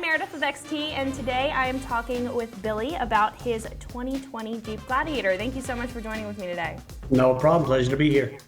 Meredith with XT, and today I am talking with Billy about his 2020 Jeep Gladiator. Thank you so much for joining with me today. No problem, pleasure to be here.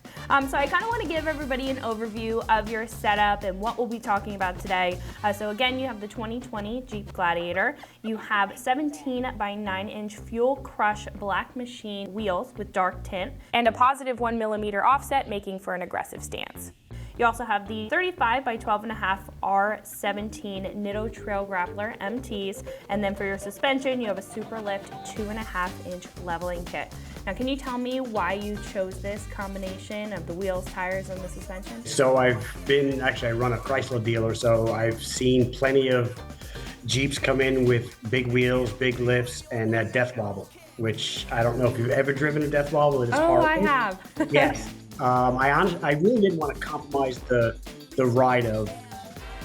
So I kind of want to give everybody an overview of your setup and what we'll be talking about today. So again, you have the 2020 Jeep Gladiator. You have 17 by 9-inch Fuel Crush Black Machine wheels with dark tint and a positive 1mm offset, making for an aggressive stance. You also have the 35 by 12.5 R17 Nitto Trail Grappler MTs, and then for your suspension, you have a Superlift 2.5-inch leveling kit. Now, can you tell me why you chose this combination of the wheels, tires, and the suspension? So I run a Chrysler dealer, so I've seen plenty of Jeeps come in with big wheels, big lifts, and that death wobble, which I don't know if you've ever driven a death wobble. It is horrible. I have. Yes. I really didn't want to compromise the ride of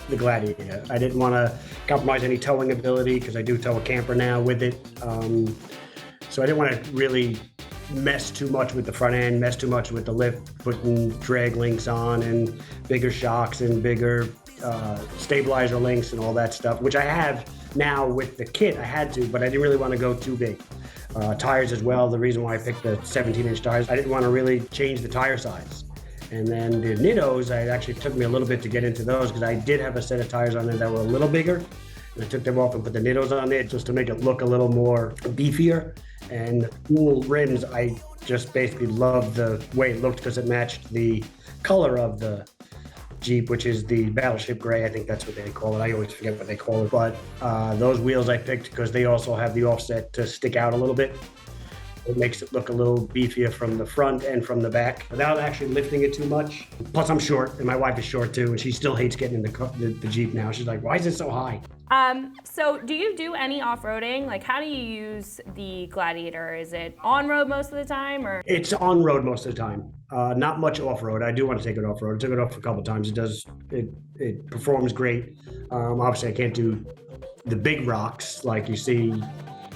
the Gladiator. I didn't want to compromise any towing ability because I do tow a camper now with it. So I didn't want to really mess too much with the front end, mess too much with the lift, putting drag links on and bigger shocks and bigger stabilizer links and all that stuff, which I have now with the kit. I had to, but I didn't really want to go too big. Tires as well. The reason why I picked the 17-inch tires, I didn't want to really change the tire size. And then the Nittos, it actually took me a little bit to get into those because I did have a set of tires on there that were a little bigger. And I took them off and put the Nittos on there just to make it look a little more beefier. And the cool rims, I just basically loved the way it looked because it matched the color of the Jeep, which is the Battleship Gray. I think that's what they call it. I always forget what they call it. But those wheels I picked because they also have the offset to stick out a little bit. It makes it look a little beefier from the front and from the back without actually lifting it too much. Plus, I'm short, and my wife is short too, and she still hates getting in the Jeep now. She's like, why is it so high? So do you do any off-roading? Like, how do you use the Gladiator? Is it on-road most of the time, or? It's on-road most of the time. Not much off-road. I do want to take it off-road. I took it off a couple of times. It performs great. Obviously, I can't do the big rocks like you see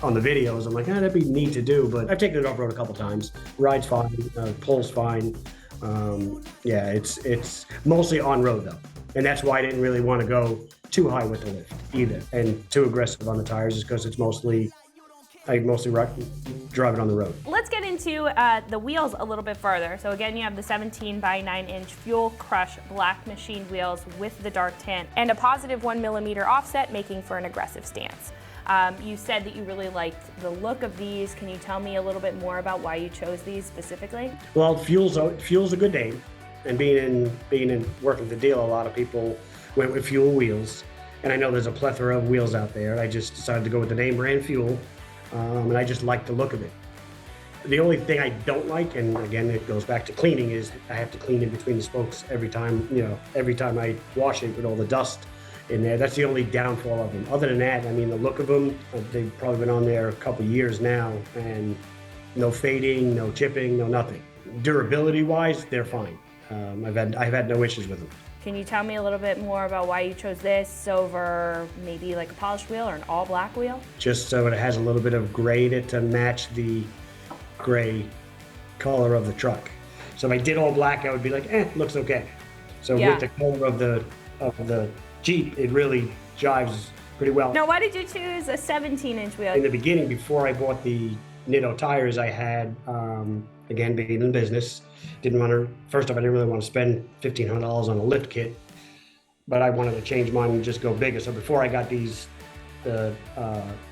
on the videos. I'm like, that'd be neat to do, but I've taken it off-road a couple of times. Ride's fine, pulls fine. Yeah, it's mostly on-road though. And that's why I didn't really want to go too high with the lift either, and too aggressive on the tires, is because I mostly drive it on the road. Let's get into the wheels a little bit further. So again, you have the 17 by 9-inch Fuel Crush Black Machine wheels with the dark tint and a positive 1mm offset, making for an aggressive stance. You said that you really liked the look of these. Can you tell me a little bit more about why you chose these specifically? Well, Fuel's a good name, and being in working at the deal, a lot of people went with Fuel wheels, and I know there's a plethora of wheels out there. I just decided to go with the name brand Fuel, and I just like the look of it. The only thing I don't like, and again it goes back to cleaning, is I have to clean in between the spokes every time I wash it with all the dust in there. That's the only downfall of them. Other than that, I mean, the look of them, they've probably been on there a couple years now, and no fading, no chipping, no nothing. Durability wise, they're fine. I've had no issues with them. Can you tell me a little bit more about why you chose this over maybe like a polished wheel or an all black wheel? Just so it has a little bit of gray in it to match the gray color of the truck. So if I did all black, I would be like, looks okay. So with the color of the Jeep, it really jives pretty well. Now, why did you choose a 17-inch wheel? In the beginning, before I bought the Nitto tires, I had, again, being in business, first off, I didn't really want to spend $1,500 on a lift kit, but I wanted to change mine and just go bigger. So before I got the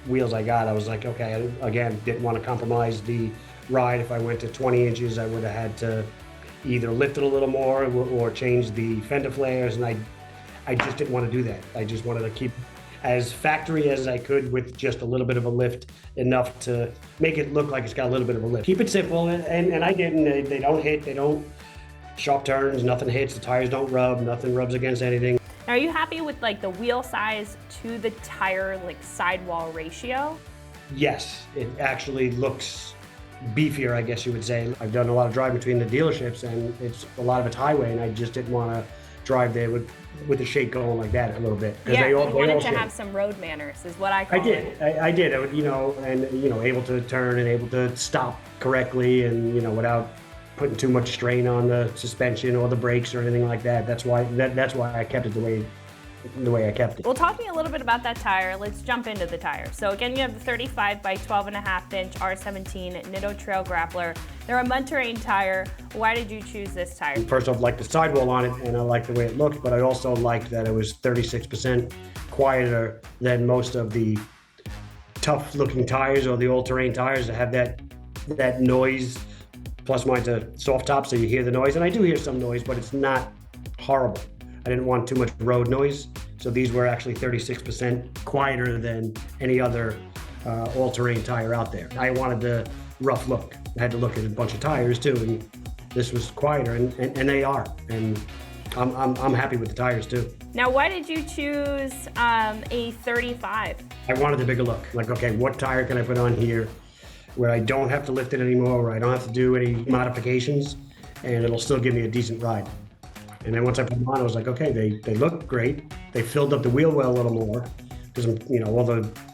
wheels I got, I was like, okay, I, again, didn't want to compromise the ride. If I went to 20 inches, I would have had to either lift it a little more or change the fender flares, and I just didn't want to do that. I just wanted to keep as factory as I could with just a little bit of a lift, enough to make it look like it's got a little bit of a lift. Keep it simple, and I didn't. They don't hit, they don't sharp turns, nothing hits, the tires don't rub, nothing rubs against anything. Now, are you happy with like the wheel size to the tire like sidewall ratio? Yes, it actually looks beefier, I guess you would say. I've done a lot of driving between the dealerships, and a lot of it's highway, and I just didn't want to drive there with the shake going like that a little bit. Yeah, you wanted to have some road manners, is what I call it. I did. I would, able to turn and able to stop correctly, and without putting too much strain on the suspension or the brakes or anything like that. That's why I kept it the way the way I kept it. Well, talking a little bit about that tire, let's jump into the tire. So again, you have the 35 by 12.5 inch R17 Nitto Trail Grappler. They're a mud-terrain tire. Why did you choose this tire? First off, I liked the sidewall on it, and I liked the way it looked, but I also liked that it was 36% quieter than most of the tough-looking tires or the all-terrain tires that have that noise. Plus, mine's a soft top, so you hear the noise, and I do hear some noise, but it's not horrible. I didn't want too much road noise, so these were actually 36% quieter than any other all-terrain tire out there. I wanted the rough look. I had to look at a bunch of tires too, and this was quieter, and they are. And I'm happy with the tires too. Now, why did you choose a 35? I wanted the bigger look. Like, okay, what tire can I put on here where I don't have to lift it anymore, where I don't have to do any modifications, and it'll still give me a decent ride. And then once I put them on, I was like, okay, they look great. They filled up the wheel well a little more. Because, you know,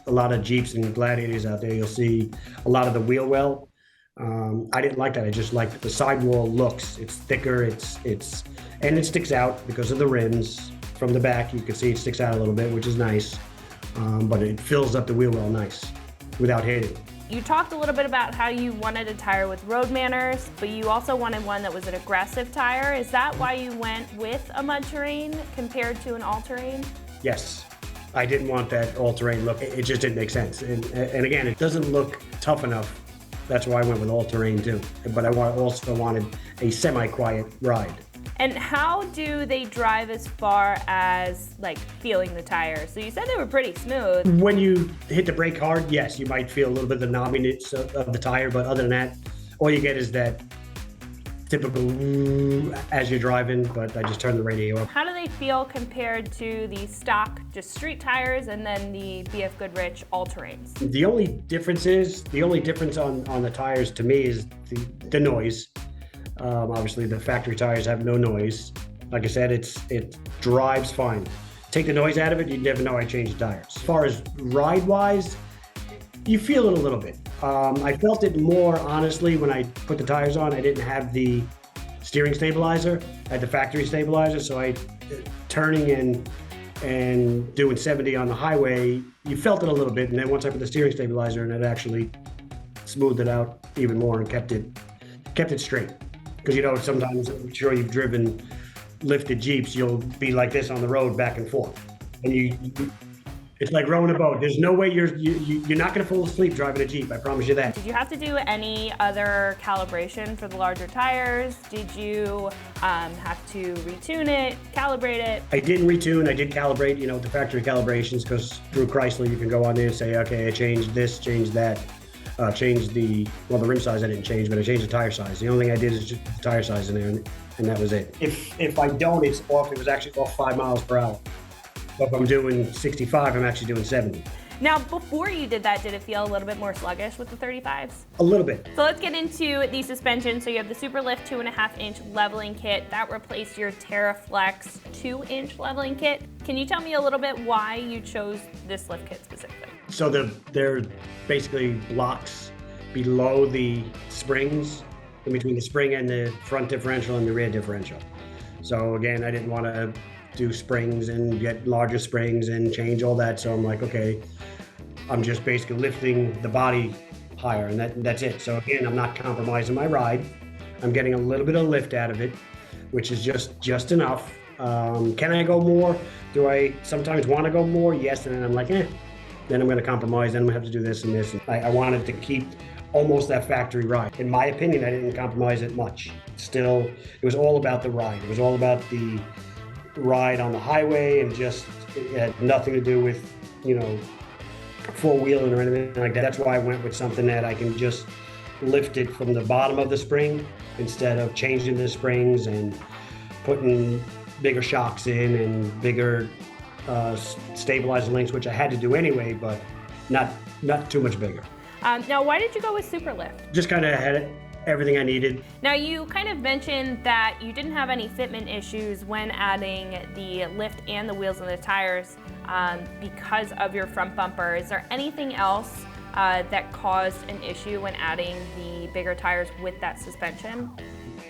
a lot of Jeeps and Gladiators out there, you'll see a lot of the wheel well. I didn't like that. I just liked the sidewall looks. It's thicker, and it sticks out because of the rims. From the back, you can see it sticks out a little bit, which is nice. But it fills up the wheel well nice without hitting. You talked a little bit about how you wanted a tire with road manners, but you also wanted one that was an aggressive tire. Is that why you went with a mud terrain compared to an all-terrain? Yes. I didn't want that all-terrain look. It just didn't make sense. And again, it doesn't look tough enough. That's why I went with all-terrain too. But I also wanted a semi-quiet ride. And how do they drive as far as like feeling the tire? So you said they were pretty smooth. When you hit the brake hard, yes, you might feel a little bit of the knobbiness of the tire, but other than that, all you get is that typical as you're driving, but I just turned the radio up. How do they feel compared to the stock, just street tires, and then the BF Goodrich all-terrains? The only difference on the tires to me is the noise. Obviously, the factory tires have no noise. Like I said, it drives fine. Take the noise out of it, you'd never know I changed the tires. As far as ride-wise, you feel it a little bit. I felt it more, honestly, when I put the tires on. I didn't have the steering stabilizer. I had the factory stabilizer, so turning and doing 70 on the highway, you felt it a little bit, and then once I put the steering stabilizer in, it actually smoothed it out even more and kept it straight. Because, you know, sometimes, I'm sure you've driven lifted Jeeps, you'll be like this on the road back and forth. And it's like rowing a boat. There's no way you're not going to fall asleep driving a Jeep, I promise you that. Did you have to do any other calibration for the larger tires? Did you have to retune it, calibrate it? I didn't retune, I did calibrate, you know, the factory calibrations, because through Chrysler you can go on there and say, okay, I changed this, changed that. Changed the rim size I didn't change, but I changed the tire size. The only thing I did is just put the tire size in there, and that was it. If I don't, it's off. It was actually off 5 miles per hour. So if I'm doing 65, I'm actually doing 70. Now, before you did that, did it feel a little bit more sluggish with the 35s? A little bit. So let's get into the suspension. So you have the Superlift 2.5-inch leveling kit. That replaced your TerraFlex 2-inch leveling kit. Can you tell me a little bit why you chose this lift kit specifically? So they're basically blocks below the springs, in between the spring and the front differential and the rear differential. So again, I didn't want to do springs and get larger springs and change all that. So I'm like, okay, I'm just basically lifting the body higher, and that's it. So again, I'm not compromising my ride. I'm getting a little bit of lift out of it, which is just enough. Can I go more? Do I sometimes want to go more? Yes, and then I'm like, then I'm going to compromise, then I'm going to have to do this and this. I wanted to keep almost that factory ride. In my opinion, I didn't compromise it much. Still, it was all about the ride. It was all about the ride on the highway, and just, it had nothing to do with, you know, four-wheeling or anything like that. That's why I went with something that I can just lift it from the bottom of the spring instead of changing the springs and putting bigger shocks in and bigger stabilizer links, which I had to do anyway, but not too much bigger. Now, why did you go with Superlift? Just kind of had everything I needed. Now, you kind of mentioned that you didn't have any fitment issues when adding the lift and the wheels and the tires because of your front bumper. Is there anything else that caused an issue when adding the bigger tires with that suspension?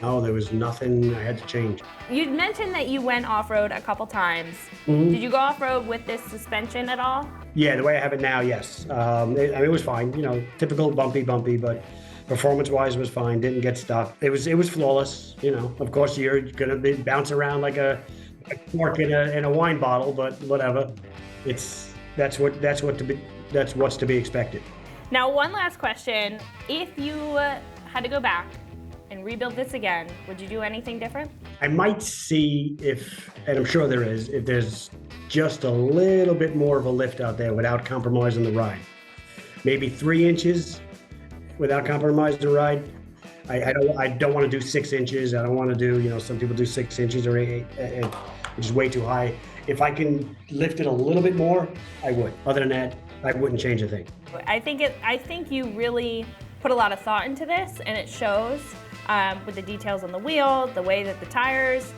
No, there was nothing I had to change. You mentioned that you went off-road a couple times. Did you go off-road with this suspension at all? Yeah, the way I have it now, yes. It was fine. You know, typical bumpy, but performance-wise, it was fine. Didn't get stuck. It was flawless. You know, of course, you're gonna bounce around like a cork in a wine bottle, but whatever. That's what's to be expected. Now, one last question. If you had to go back and rebuild this again, would you do anything different? I might see if, and I'm sure there is, if there's just a little bit more of a lift out there without compromising the ride. Maybe 3 inches without compromising the ride. I don't want to do 6 inches. I don't want to do, you know, some people do 6 inches or 8, which is way too high. If I can lift it a little bit more, I would. Other than that, I wouldn't change a thing. I think you really put a lot of thought into this, and it shows with the details on the wheel, the way that the tires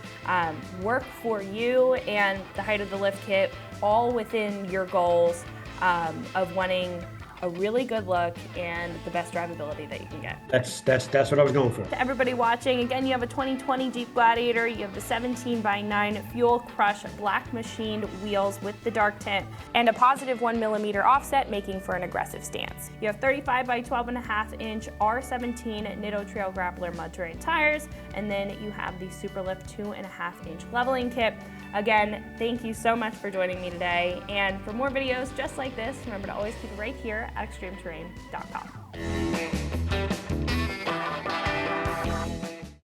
work for you, and the height of the lift kit, all within your goals of wanting a really good look and the best drivability that you can get. That's what I was going for. To everybody watching, again, you have a 2020 Jeep Gladiator. You have the 17x9 Fuel Crush black machined wheels with the dark tint and a positive 1mm offset, making for an aggressive stance. You have 35x12.5-inch R17 Nitto Trail Grappler mud terrain tires, and then you have the Superlift 2.5-inch leveling kit. Again, thank you so much for joining me today. And for more videos just like this, remember to always keep it right here at extremeterrain.com.